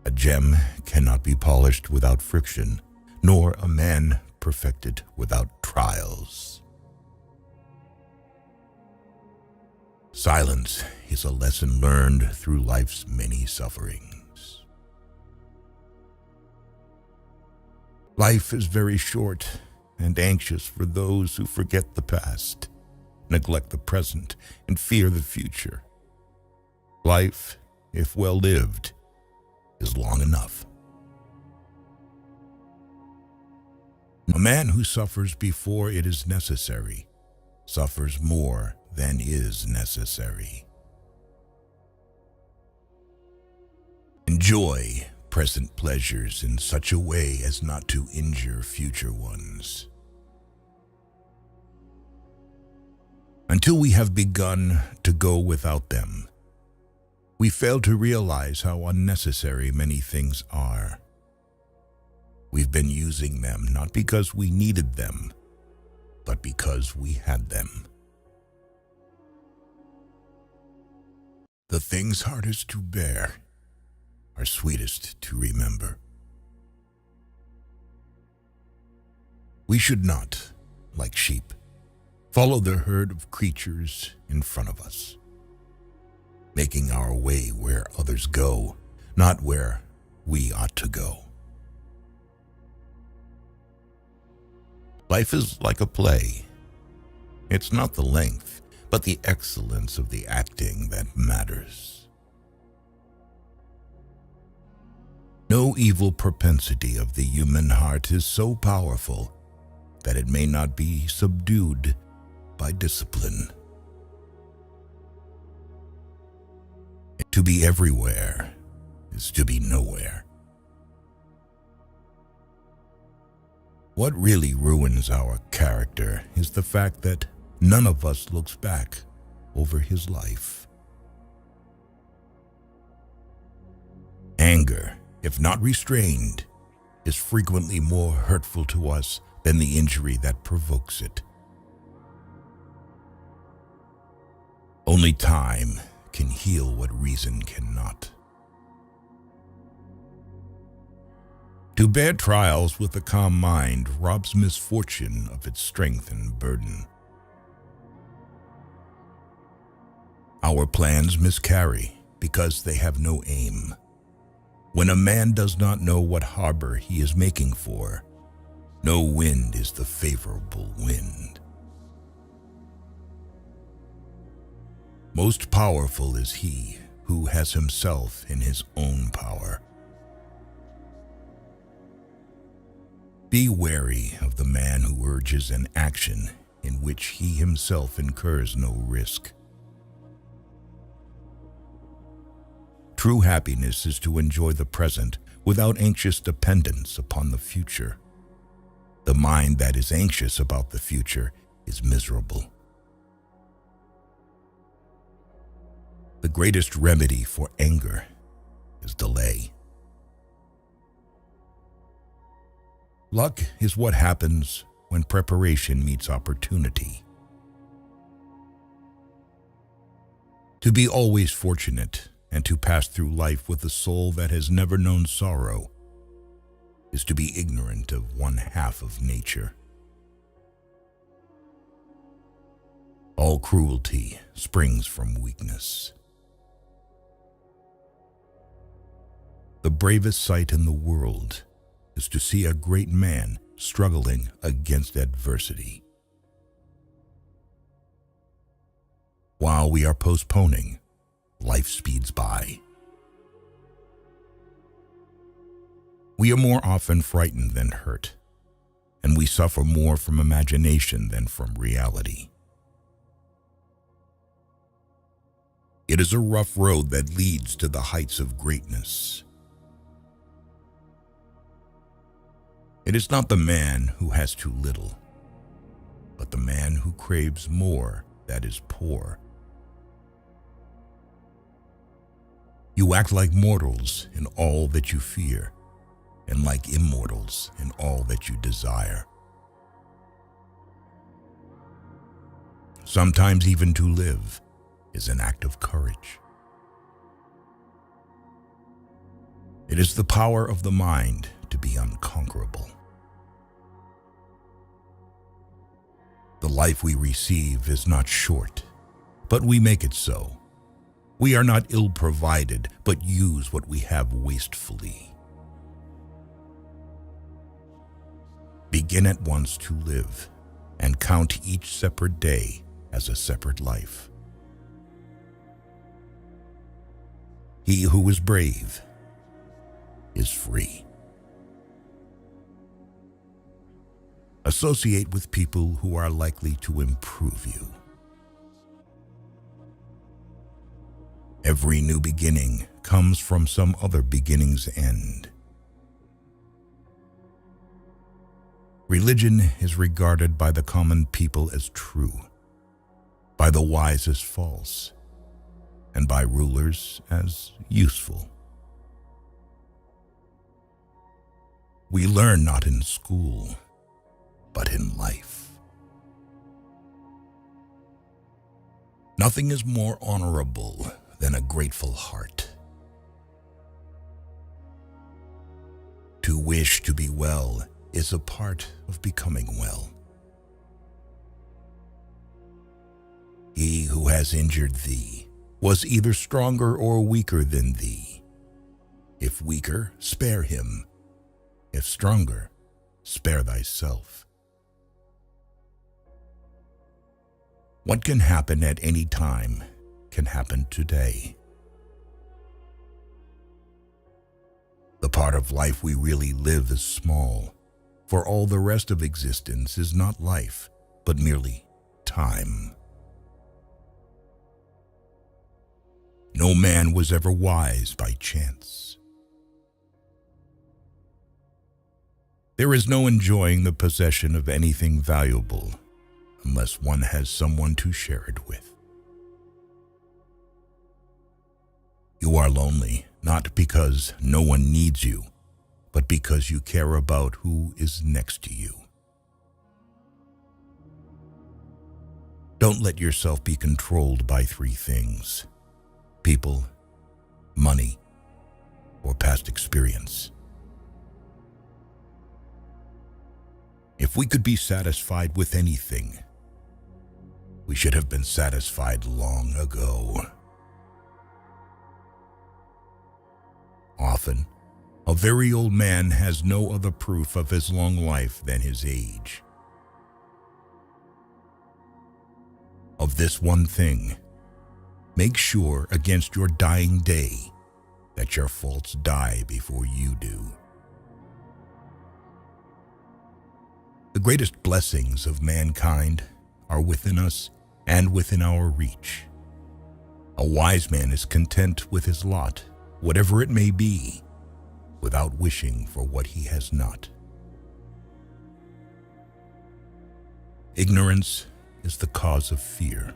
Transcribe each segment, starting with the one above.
A gem cannot be polished without friction, nor a man perfected without trials. Silence is a lesson learned through life's many sufferings. Life is very short and anxious for those who forget the past, neglect the present, and fear the future. Life, if well lived, is long enough. A man who suffers before it is necessary suffers more than is necessary. Enjoy present pleasures in such a way as not to injure future ones. Until we have begun to go without them, we fail to realize how unnecessary many things are. We've been using them not because we needed them, but because we had them. The things hardest to bear are sweetest to remember. We should not, like sheep, follow the herd of creatures in front of us, making our way where others go, not where we ought to go. Life is like a play. It's not the length, but the excellence of the acting that matters. No evil propensity of the human heart is so powerful that it may not be subdued by discipline. To be everywhere is to be nowhere. What really ruins our character is the fact that none of us looks back over his life. Anger, if not restrained, is frequently more hurtful to us than the injury that provokes it. Only time can heal what reason cannot. To bear trials with a calm mind robs misfortune of its strength and burden. Our plans miscarry because they have no aim. When a man does not know what harbor he is making for, no wind is the favorable wind. Most powerful is he who has himself in his own power. Be wary of the man who urges an action in which he himself incurs no risk. True happiness is to enjoy the present without anxious dependence upon the future. The mind that is anxious about the future is miserable. The greatest remedy for anger is delay. Luck is what happens when preparation meets opportunity. To be always fortunate and to pass through life with a soul that has never known sorrow is to be ignorant of one half of nature. All cruelty springs from weakness. The bravest sight in the world is to see a great man struggling against adversity. While we are postponing, life speeds by. We are more often frightened than hurt, and we suffer more from imagination than from reality. It is a rough road that leads to the heights of greatness. It is not the man who has too little, but the man who craves more that is poor. You act like mortals in all that you fear, and like immortals in all that you desire. Sometimes even to live is an act of courage. It is the power of the mind to be unconquerable. The life we receive is not short, but we make it so. We are not ill-provided, but use what we have wastefully. Begin at once to live, and count each separate day as a separate life. He who is brave is free. Associate with people who are likely to improve you. Every new beginning comes from some other beginning's end. Religion is regarded by the common people as true, by the wise as false, and by rulers as useful. We learn not in school, but in life. Nothing is more honorable than a grateful heart. To wish to be well is a part of becoming well. He who has injured thee was either stronger or weaker than thee. If weaker, spare him. If stronger, spare thyself. What can happen at any time can happen today. The part of life we really live is small, for all the rest of existence is not life, but merely time. No man was ever wise by chance. There is no enjoying the possession of anything valuable unless one has someone to share it with. You are lonely, not because no one needs you, but because you care about who is next to you. Don't let yourself be controlled by three things: people, money, or past experience. If we could be satisfied with anything, we should have been satisfied long ago. Often, a very old man has no other proof of his long life than his age. Of this one thing, make sure against your dying day that your faults die before you do. The greatest blessings of mankind are within us and within our reach. A wise man is content with his lot, whatever it may be, without wishing for what he has not. Ignorance is the cause of fear.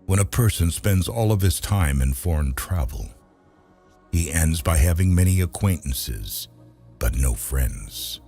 When a person spends all of his time in foreign travel, he ends by having many acquaintances, but no friends.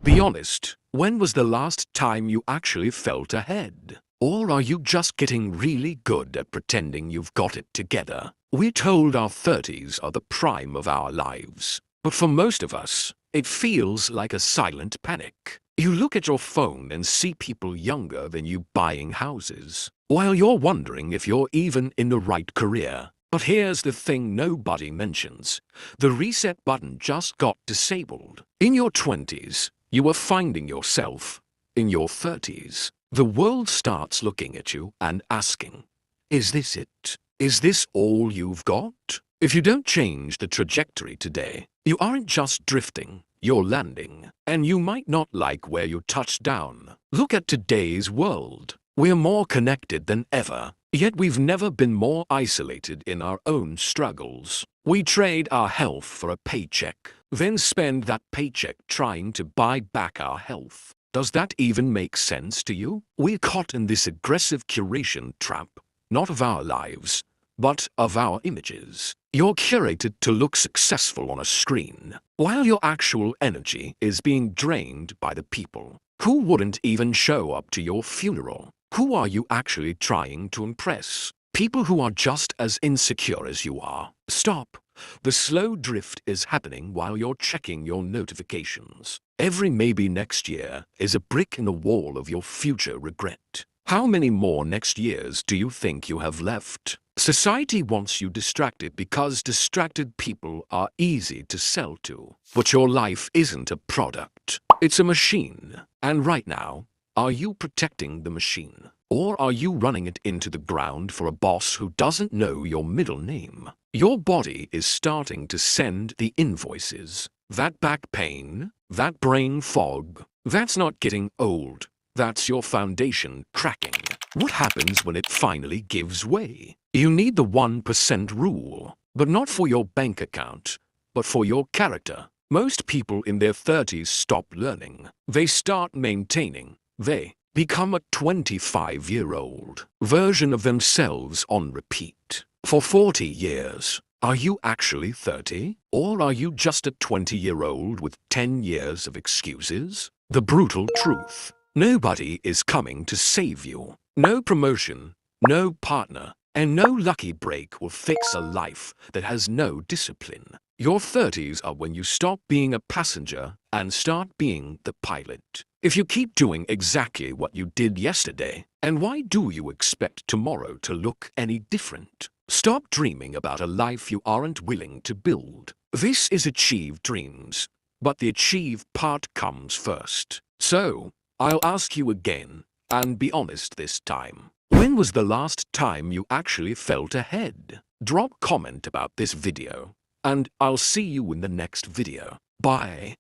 Be honest, when was the last time you actually felt ahead? Or are you just getting really good at pretending you've got it together? We're told our 30s are the prime of our lives, but for most of us, it feels like a silent panic. You look at your phone and see people younger than you buying houses, while you're wondering if you're even in the right career. But here's the thing nobody mentions. The reset button just got disabled. In your 20s, you are finding yourself. In your 30s, the world starts looking at you and asking, is this it? Is this all you've got? If you don't change the trajectory today, you aren't just drifting, you're landing. And you might not like where you touched down. Look at today's world. We're more connected than ever, yet we've never been more isolated in our own struggles. We trade our health for a paycheck, then spend that paycheck trying to buy back our health. Does that even make sense to you? We're caught in this aggressive curation trap, not of our lives, but of our images. You're curated to look successful on a screen, while your actual energy is being drained by the people, Who wouldn't even show up to your funeral? Who are you actually trying to impress? People who are just as insecure as you are. Stop. The slow drift is happening while you're checking your notifications. Every maybe next year is a brick in the wall of your future regret. How many more next years do you think you have left? Society wants you distracted because distracted people are easy to sell to. But your life isn't a product. It's a machine. And right now, are you protecting the machine? Or are you running it into the ground for a boss who doesn't know your middle name? Your body is starting to send the invoices. That back pain, that brain fog, that's not getting old. That's your foundation cracking. What happens when it finally gives way? You need the 1% rule, but not for your bank account, but for your character. Most people in their 30s stop learning. They start maintaining. They become a 25-year-old version of themselves on repeat. For 40 years. Are you actually 30? Or are you just a 20-year-old with 10 years of excuses? The brutal truth. Nobody is coming to save you. No promotion, no partner, and no lucky break will fix a life that has no discipline. Your 30s are when you stop being a passenger and start being the pilot. If you keep doing exactly what you did yesterday, and why do you expect tomorrow to look any different? Stop dreaming about a life you aren't willing to build. This is achieve dreams, but the achieve part comes first. So, I'll ask you again, and be honest this time. When was the last time you actually felt ahead? Drop comment about this video, and I'll see you in the next video. Bye.